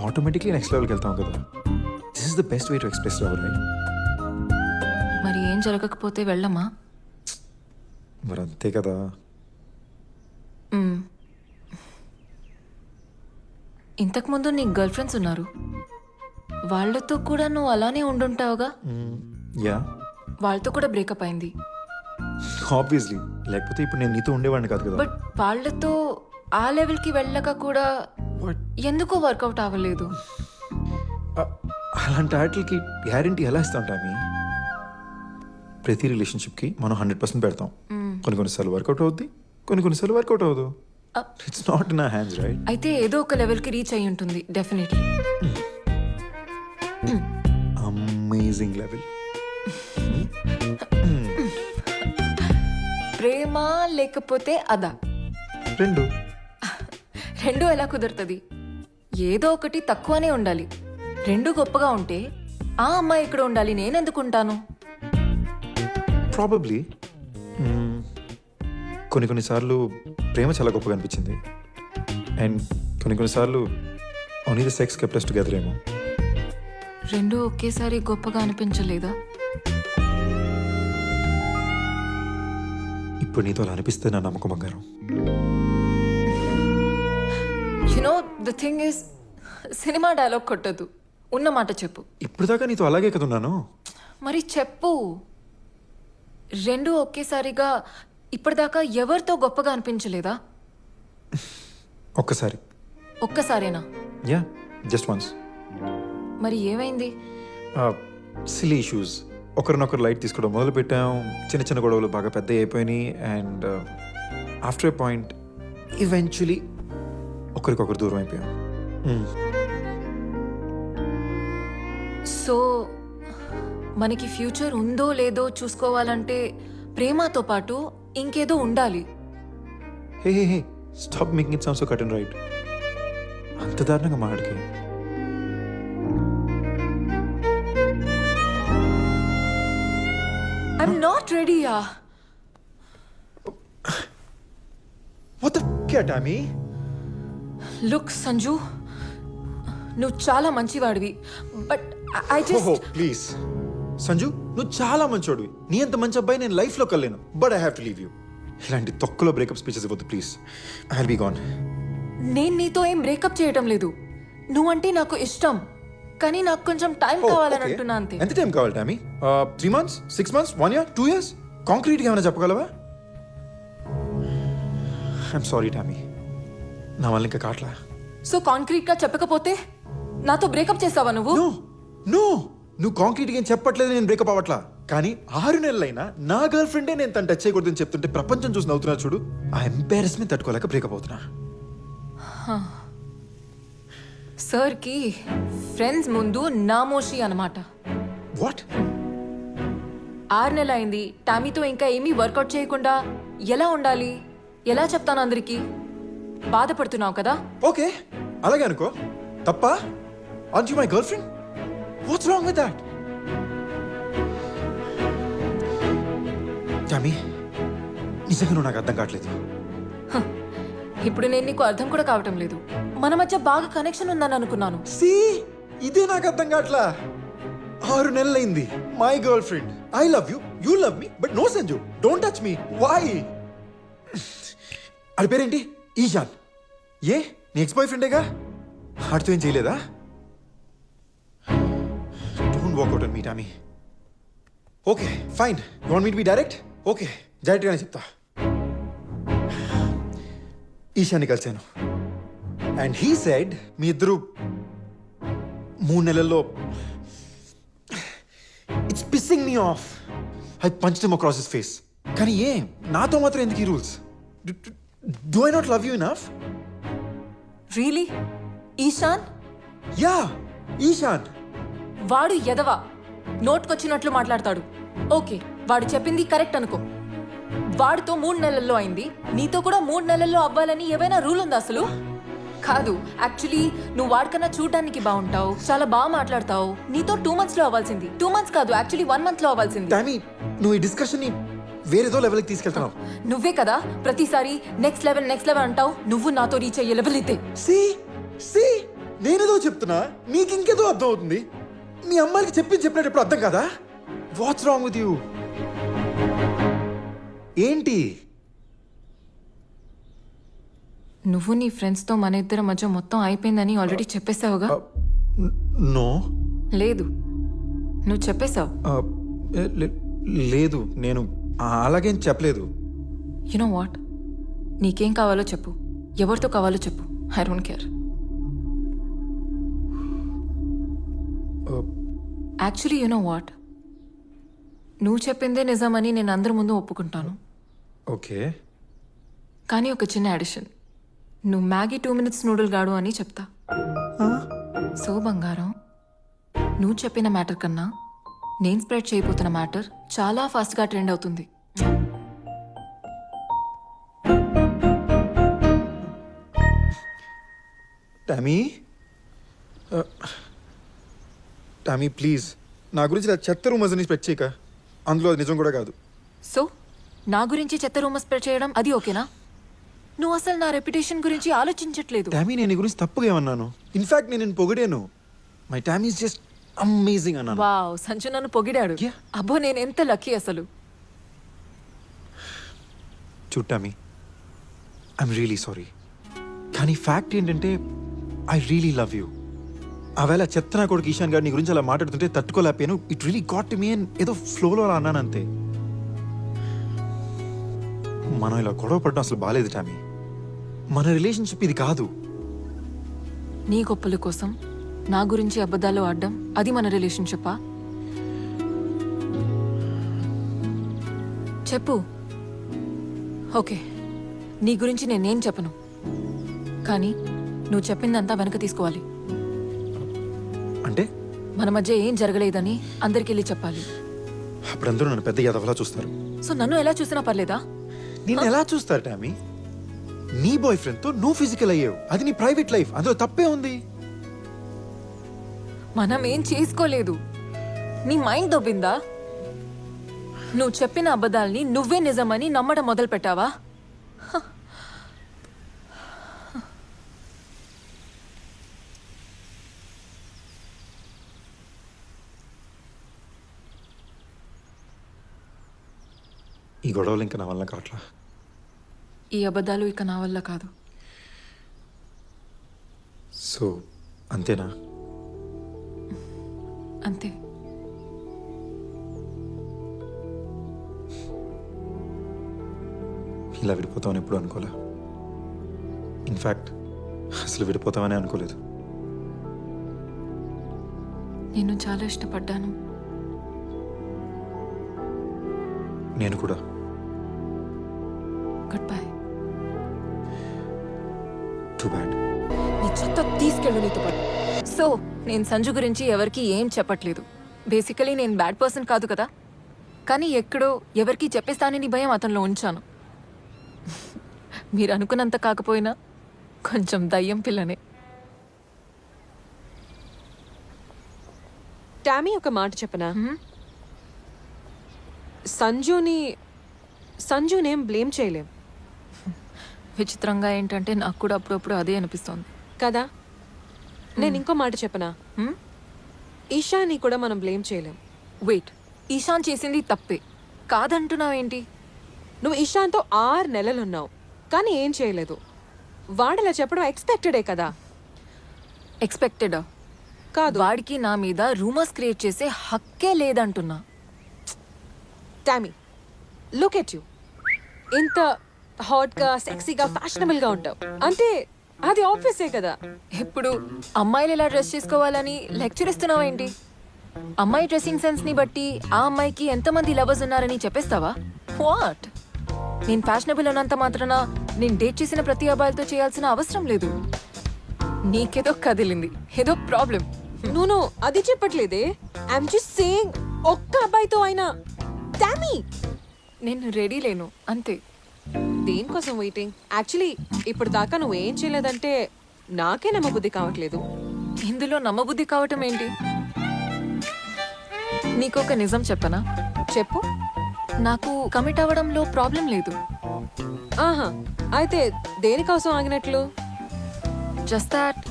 Automatically next లెవెల్కి వెళ్తాం కదా. This is the best way to express love, right? మరి ఏం జరగకపోతే వెళ్ళమా? మరి అంతే కదా. ఇంతకుముందు నీకు గర్ల్ ఫ్రెండ్స్ ఉన్నారు, వాళ్ళతో కూడా నువ్వు అలానే ఉండుంటావుగా. యా, వాళ్ళతో కూడా బ్రేకప్ అయింది. ఆబ్వియస్లీ, లేకపోతే ఇప్పుడు నేను నీతో ఉండేవాడిని కాదు కదా. బట్ వాళ్ళతో ఆ లెవెల్కి వెళ్ళక కూడా ఎందుకో వర్కౌట్ అవ్వలేదు. అలాంటి వాటికి గ్యారంటీ ఎలా ఇస్తాం టామీ? ప్రతి రిలేషన్షిప్కి మనం 100% పెడతాం. కొన్నిసార్లు వర్కౌట్ అవుద్ది, కొన్నిసార్లు వర్కౌట్ అవ్వదు. It's not in our hands, right? అయితే ఏదో ఒక లెవెల్కి రీచ్ అయి ఉంటుంది డెఫినెట్లీ. Amazing level. ప్రేమ లేకపోతే అదా? రెండు ఎలా కుదురుతుంది? ఏదో ఒకటి తక్కువనే ఉండాలి. రెండు గొప్పగా ఉంటే ఆ అమ్మాయి ఇక్కడ ఉండాలి, నేనెందుకుంటాను? ప్రాబబ్లీ కొన్నిసార్లు ప్రేమ చాలా గొప్పగా అనిపించింది, అండ్ కొన్నిసార్లు only the sex kept us together ఏమో. రెండు ఒకేసారి గొప్పగా అనిపించలేదా? ఇప్పుడు నీతో అలా అనిపిస్తే నా నమ్మకం బంగారం. You know the thing is, cinema dialogue కొట్టదు, ఉన్న మాట చెప్పు. ఇప్పుడు దాకా నీతో అలాగే కదా ఉన్నాను. మరి చెప్పు. రెండు ఒకేసారిగా ఇప్పటిదాకా ఎవరితో గొప్పగా అనిపించలేదా? ఒక్కసారేనా? Yeah, just once. మరి ఏమైంది? Silly issues. ఒకరినొకరు లైట్ తీసుకోవడం మొదలు పెట్టాం. చిన్న చిన్న గొడవలు బాగా పెద్ద అయిపోయినాయి, and after a point eventually ఒకరికొకరు దూరం అయిపోయాం. సో మనకి ఫ్యూచర్ ఉందో లేదో చూసుకోవాలంటే ప్రేమతో పాటు ఇంకేదో ఉండాలి. Hey hey hey, stop making it sound so cut and right. అంత దారుణంగా మాట్లాడికి. ఐఎమ్ నాట్ రెడీయా. What the fuck Tommy? Look Sanju, నువ్వు చాలా మంచివాడివి, but I just please Sanju, నువ్వు చాలా మంచోడివి. నీ అంత మంచి అబ్బాయి నేను లైఫ్లో కలేను, but I have to leave you. ఇలాంటి తొక్కలో బ్రేకప్ స్పీచెస్ ఇవ్వద్దు please. I will be gone. నేను నీతో ఏం బ్రేకప్ చేయటం లేదు. నువ్వంటే నాకు ఇష్టం, కానీ నాకు కొంచెం టైం కావాలని అంటున్నా అంతే. ఎంత టైం కావాలి Tommy? 3 months, 6 months, 1 year, 2 years? కాంక్రీట్గా ఏమైనా చెప్పగలవా? ఐఎమ్ సారీ టామీ, నా వల్ల ఇంకా కాట్లా. సో కాంక్రీట్ గా చెప్పకపోతే నాతో బ్రేకప్ చేస్తావా నువ్వు? నో, నువ్వు కాంక్రీట్గా ఏం చెప్పట్లేదు, నేను బ్రేకప్ అవ్వట్లా. కానీ 6 నెలలైనా నా గర్ల్ ఫ్రెండే నేను తను టచ్ చేయకూడదని చెప్తుంటే ప్రపంచం చూసి నవ్వుతున్నా చూడు. ఆ ఎంబారెస్మెంట్ తట్టుకోలేక బ్రేకప్ అవుతున్నా. సార్కి ఫ్రెండ్స్ ముందు నామోషి అన్నమాట. వాట్? 6 నెలలు అయింది, టామీతో ఇంకా ఏమీ వర్కౌట్ చేయకుండా ఎలా ఉండాలి? ఎలా చెప్తాను అందరికి? బాధపడుతున్నావు కదా? ఓకే, అలాగే అనుకో. తప్ప? Are you my girlfriend? What's wrong with that? Tommy, నిజంగా నువ్వు నాకు అర్థం కావట్లేదు. ఇప్పుడు నేను నీకు అర్థం కూడా కావటం లేదు. మన మధ్య బాగా కనెక్షన్ ఉందని అనుకున్నాను. ఇదే నాకు అర్థం కావట్లా. 6 నెలలైంది, my girlfriend. I love you, you love me, but no Sanju, don't touch me. Why? అది పేరేంటి? ఈశాన్. ఏ నీ ఎక్స్ బాయ్ ఫ్రెండేగా, ఆడితో ఏం చేయలేదా? Don't walk out on me Tommy. Okay fine, you want me to be direct? Okay, డైరెక్ట్గానే చెప్తా. ఈశాన్ని కలిశాను, and he said me ఇద్దరు 3 నెలల్లో. It's pissing me off. I punched him across his face. కానీ నాతో మాత్రం ఎందుకు ఈ rules? Do I not love you enough? Really? Ishan? Yeah, Ishan. వాడు ఎదవా, నోట్కొచ్చినట్లు మాట్లాడతాడు. ఓకే, వాడు చెప్పింది కరెక్ట్ అనుకో. వాడితో 3 నెలల్లో అయింది, నీతో కూడా 3 నెలల్లో అవ్వాలని ఏవైనా రూల్ ఉందా అసలు? కాదు, యాక్చువల్లీ నువ్వు వాడికన్నా చూడడానికి బాగుంటావు, చాలా బాగా మాట్లాడతావు. నీతో 2 months లో అవ్వాల్సింది. 2 months కాదు, యాక్చువల్లీ 1 month లో అవ్వాల్సింది. టామీ, నువ్వు ఈ డిస్కషన్ ని వేరేదో లెవెల్కి తీసుకెళ్తున్నావు. నువ్వే కదా ప్రతిసారి నెక్స్ట్ లెవెల్ అంటావు. నువ్వు నాతో రీచ్ అయ్యే లెవెల్ ఇదే. See? నేనేదో చెప్తున్నా నీకు ఇంకేదో అర్థం అవుతుంది. మీ అమ్మాయికి చెప్పినట్టు ఎప్పుడు అర్థం కదా? Watts wrong with you? ఏంటి? నువ్వు నీ ఫ్రెండ్స్తో మన ఇద్దరి మధ్య మొత్తం అయిపోయిందని ఆల్రెడీ చెప్పేశావుగా. నో. లేదు, నువ్వు చెప్పేశావు. లేదు, నేను అలాగేం చెప్పలేదు. యు నో వాట్, నీకేం కావాలో చెప్పు, ఎవరితో కావాలో చెప్పు. I don't care. Actually you know what, నువ్వు చెప్పిందే నిజమని నేను అందరి ముందు ఒప్పుకుంటాను. ఓకే. కానీ ఒక చిన్న అడిషన్, నువ్వు మ్యాగీ 2 minutes నూడిల్ గాడు అని చెప్తా. సో బంగారం, నువ్వు చెప్పిన మ్యాటర్ కన్నా నేను స్ప్రెడ్ చేయబోతున్న మ్యాటర్ చాలా ఫాస్ట్గా ట్రెండ్ అవుతుంది. టామీ, టామీ ప్లీజ్ నా గురించి ఇలా చెత్త రూమర్స్ అని స్ప్రెడ్ చేయక. అందులో అది నిజం కూడా కాదు. సో నా గురించి చెత్త రూమర్ స్ప్రెడ్ చేయడం అది ఓకేనా? నువ్వు అసలు నా రెప్యుటేషన్ గురించి ఆలోచించట్లేదు. టామీ, నేను నీ గురించి తప్పుగా ఏమన్నాను? ఇన్ఫాక్ట్ నేను నిన్ను పొగిడాను. My Tommy is just amazing అన్నాను. వావ్, సంజు నన్ను పొగిడాడు. Yeah. అబ్బో, నేను ఎంత లక్కీ అసలు. చూడు టామీ, ఐఎమ్ రియలీ సారీ. కానీ ఫ్యాక్ట్ ఏంటంటే ఐ రియలీ లవ్ యూ. ఆవేళ చెత్త నా కొడుకు ఈశాన్ గారు నీ గురించి అలా మాట్లాడుతుంటే తట్టుకోలేకపోయాను. It really got to me and ఏదో ఫ్లోలో అలా అన్నాను అంతే. మనం ఇలా గొడవ పడడం అసలు బాలేదు టామీ. మన రిలేషన్షిప్ ఇది కాదు. నీ గొప్పల కోసం నా గురించి అబద్ధాలు ఆడడం అది మన రిలేషన్షిప్పా? చెప్పు. ఓకే, నీ గురించి నేనేం చెప్పను, కానీ నువ్వు చెప్పిందంతా వెనక తీసుకోవాలి. అంటే మన మధ్య ఏం జరగలేదని అందరికి వెళ్ళి చెప్పాలి. అప్పుడందరూ నన్ను పెద్ద యాదవలా చూస్తారు. సో నన్ను ఎలా చూసినా పర్లేదా? నేను ఎలా చూస్తారు టామీ? నీ బాయ్ ఫ్రెండ్ తో నువ్వు ఫిజికల్ అయ్యావు, అది నీ ప్రైవేట్ లైఫ్, అందులో తప్పే ఉంది. మనం ఏం చేసుకోలేదు. నీ మైండ్ దొబ్బిందా? నువ్వు చెప్పిన అబద్ధాల్ని నువ్వే నిజమని నమ్మడం మొదలు పెట్టావా? ఈ గొడవలు ఇంకా నా వల్ల కావట్లా. ఈ అబద్ధాలు ఇక నా వల్ల కాదు. సో అంతేనా? అంతే. ఇలా విడిపోతామని ఎప్పుడు అనుకోలే. ఇన్ఫ్యాక్ట్ అసలు విడిపోతామని అనుకోలేదు. నేను చాలా ఇష్టపడ్డాను. నేను కూడా. Good bye. Too bad. నీ చెత్త తీసుకెళ్ళు నీతో పాటు. సో నేను సంజు గురించి ఎవరికి ఏం చెప్పట్లేదు. బేసికలీ నేను బ్యాడ్ పర్సన్ కాదు కదా, కానీ ఎక్కడో ఎవరికి చెప్పేస్తానని భయం అతనిలో ఉంచాను. మీరు అనుకున్నంత కాకపోయినా కొంచెం దయ్యం పిల్లనే. టామీ, ఒక మాట చెప్పనా? సంజునేం బ్లేమ్ చేయలేం విచిత్రంగా ఏంటంటే నాకు కూడా అప్పుడప్పుడు అదే అనిపిస్తోంది కదా. నేను ఇంకో మాట చెప్పనా? ఈశాని కూడా మనం బ్లేమ్ చేయలేం. వెయిట్, ఈశాన్ చేసింది తప్పే కాదంటున్నావేంటి? నువ్వు ఈశాన్తో 6 నెలలున్నావు కానీ ఏం చేయలేదు. వాడిలా చెప్పడం ఎక్స్పెక్టెడే కదా. ఎక్స్పెక్టెడా? కాదు. వాడికి నా మీద రూమర్స్ క్రియేట్ చేసే హక్కే లేదంటున్నా. Tommy, look at you. ఇంత హాట్గా, సెక్సీగా, ఫ్యాషనబుల్గా ఉంటావు అంటే అది ఆబ్వియసే కదా. ఇప్పుడు అమ్మాయిలు ఎలా డ్రెస్ చేసుకోవాలని లెక్చర్ ఇస్తున్నావేంటి? అమ్మాయి డ్రెస్సింగ్ సెన్స్ ని బట్టి ఆ అమ్మాయికి ఎంతమంది లవర్స్ ఉన్నారని చెప్పేస్తావా? వాట్? నేను ఫ్యాషనబుల్ అన్నంత మాత్రాన నేను డేట్ చేసిన ప్రతి అబ్బాయిలతో చేయాల్సిన అవసరం లేదు. నీకేదో కదిలింది, ఏదో ప్రాబ్లం. నువ్వు అది చెప్పట్లేదే. ఐఎమ్ జస్ట్ సేయింగ్ ఒక్క అబ్బాయితో అయినా. టామీ, నేను రెడీ లేను అంతే. దేనికోసం వెయిటింగ్? యాక్చువల్లీ ఇప్పుడు దాకా నువ్వేం చేయలేదంటే నాకే నమ్మబుద్ధి కావట్లేదు. ఇందులో నమ్మబుద్ధి కావటం ఏంటి? నీకొక నిజం చెప్పనా? చెప్పు. నాకు కమిట్ అవ్వడంలో ప్రాబ్లం లేదు. ఆహా, అయితే దేనికోసం ఆగినట్లు? Just that